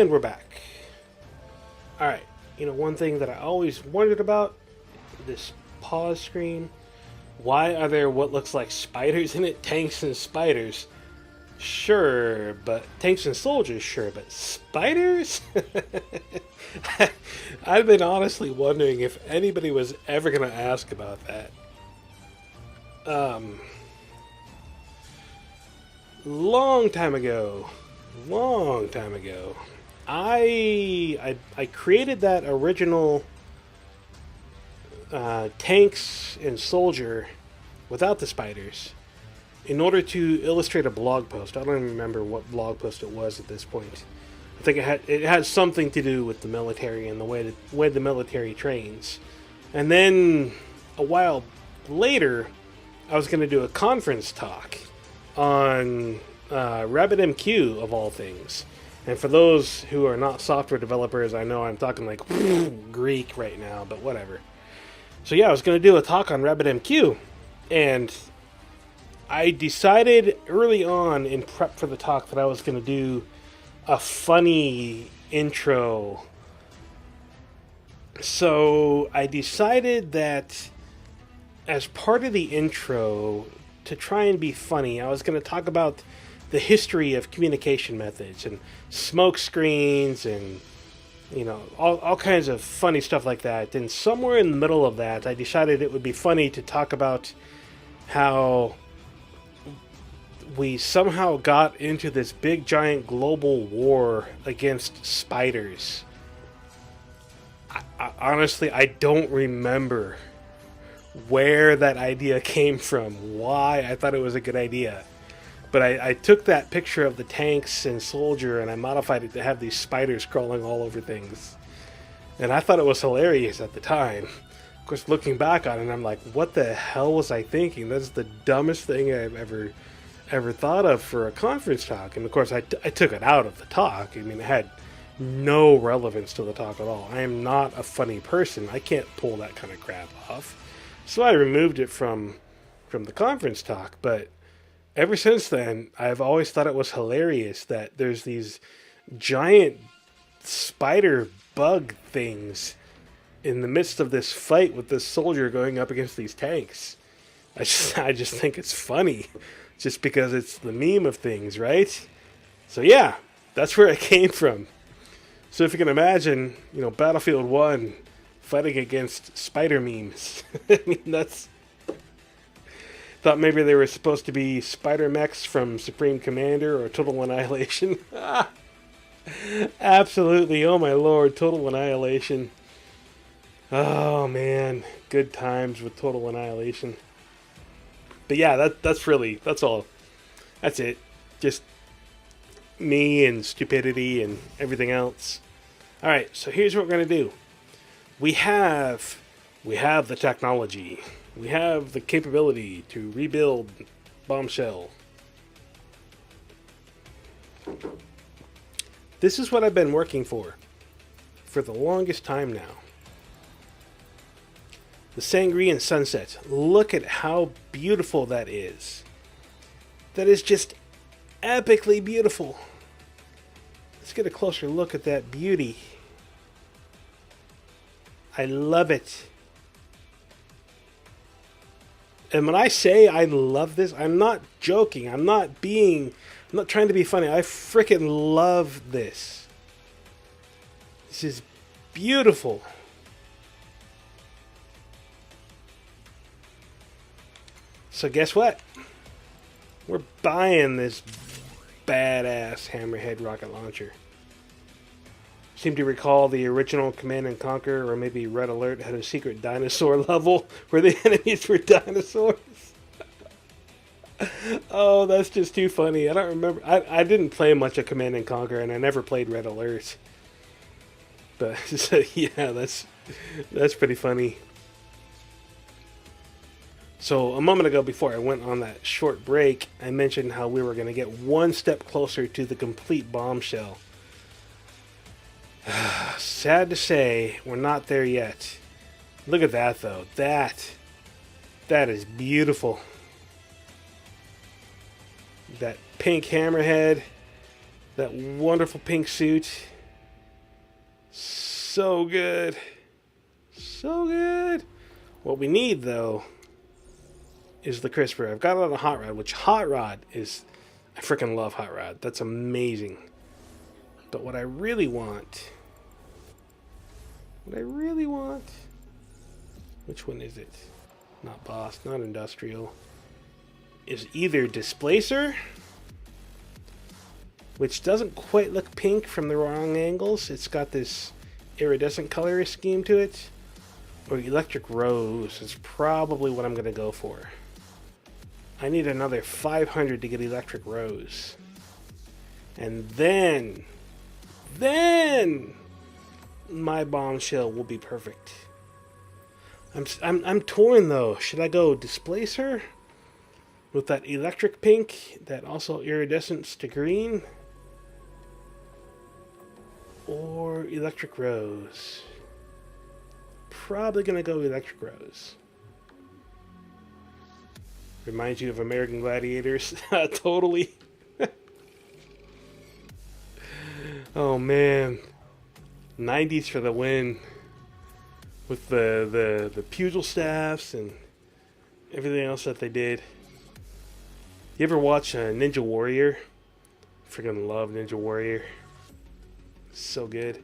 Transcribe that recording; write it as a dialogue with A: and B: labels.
A: And we're back. Alright, you know, one thing that I always wondered about, this pause screen. Why are there what looks like spiders in it? Tanks and spiders. Sure, but tanks and soldiers, sure, but spiders? I've been honestly wondering if anybody was ever going to ask about that. Long time ago, I created that original tanks and soldier without the spiders in order to illustrate a blog post. I don't even remember what blog post it was at this point. I think it had something to do with the military and the way the military trains. And then a while later, I was going to do a conference talk on RabbitMQ of all things. And for those who are not software developers, I know I'm talking like Greek right now, but whatever. So yeah, I was going to do a talk on RabbitMQ, and I decided early on in prep for the talk that I was going to do a funny intro. So I decided that as part of the intro, to try and be funny, I was going to talk about the history of communication methods and smoke screens and, you know, all kinds of funny stuff like that. And somewhere in the middle of that, I decided it would be funny to talk about how we somehow got into this big giant global war against spiders. Honestly, I don't remember where that idea came from, why I thought it was a good idea. But I took that picture of the tanks and soldier and I modified it to have these spiders crawling all over things. And I thought it was hilarious at the time. Of course, looking back on it, I'm like, what the hell was I thinking? That's the dumbest thing I've ever thought of for a conference talk. And of course, I took it out of the talk. I mean, it had no relevance to the talk at all. I am not a funny person. I can't pull that kind of crap off. So I removed it from the conference talk. But ever since then, I've always thought it was hilarious that there's these giant spider bug things in the midst of this fight with this soldier going up against these tanks. I just think it's funny, just because it's the meme of things, right? So yeah, that's where it came from. So if you can imagine, you know, Battlefield 1 fighting against spider memes. I mean, that's... Thought maybe they were supposed to be spider mechs from Supreme Commander or Total Annihilation. Absolutely, oh my lord, Total Annihilation. Oh man, good times with Total Annihilation. But yeah, that's all. That's it. Just me and stupidity and everything else. Alright, so here's what we're going to do. We have the technology. We have the capability to rebuild Bomchelle. This is what I've been working for the longest time now. The Sangrian Sunset. Look at how beautiful that is. That is just epically beautiful. Let's get a closer look at that beauty. I love it. And when I say I love this, I'm not joking. I'm not trying to be funny. I freaking love this. This is beautiful. So guess what? We're buying this badass Hammerhead Rocket Launcher. Seem to recall the original Command and Conquer, or maybe Red Alert, had a secret dinosaur level where the enemies were dinosaurs. Oh, that's just too funny. I don't remember. I didn't play much of Command and Conquer, and I never played Red Alert. But so, yeah, that's pretty funny. So a moment ago, before I went on that short break, I mentioned how we were going to get one step closer to the complete Bomchelle. Sad to say, we're not there yet. Look at that, though. That is beautiful. That pink hammerhead, that wonderful pink suit. So good. So good. What we need, though, is the crisper. I've got it on a hot rod, which hot rod is... I freaking love hot rod. That's amazing. But what I really want... Which one is it? Not boss, not industrial. Is either displacer, which doesn't quite look pink from the wrong angles. It's got this iridescent color scheme to it. Or electric rose is probably what I'm going to go for. I need another 500 to get electric rose. And then my bombshell will be perfect. I'm torn though. Should I go displacer with that electric pink that also iridescence to green, or electric rose? Probably gonna go electric rose. Reminds you of American Gladiators. Totally. Oh man, 90s for the win. With the pugil staffs and everything else that they did. You ever watch Ninja Warrior? Freaking love Ninja Warrior. So good.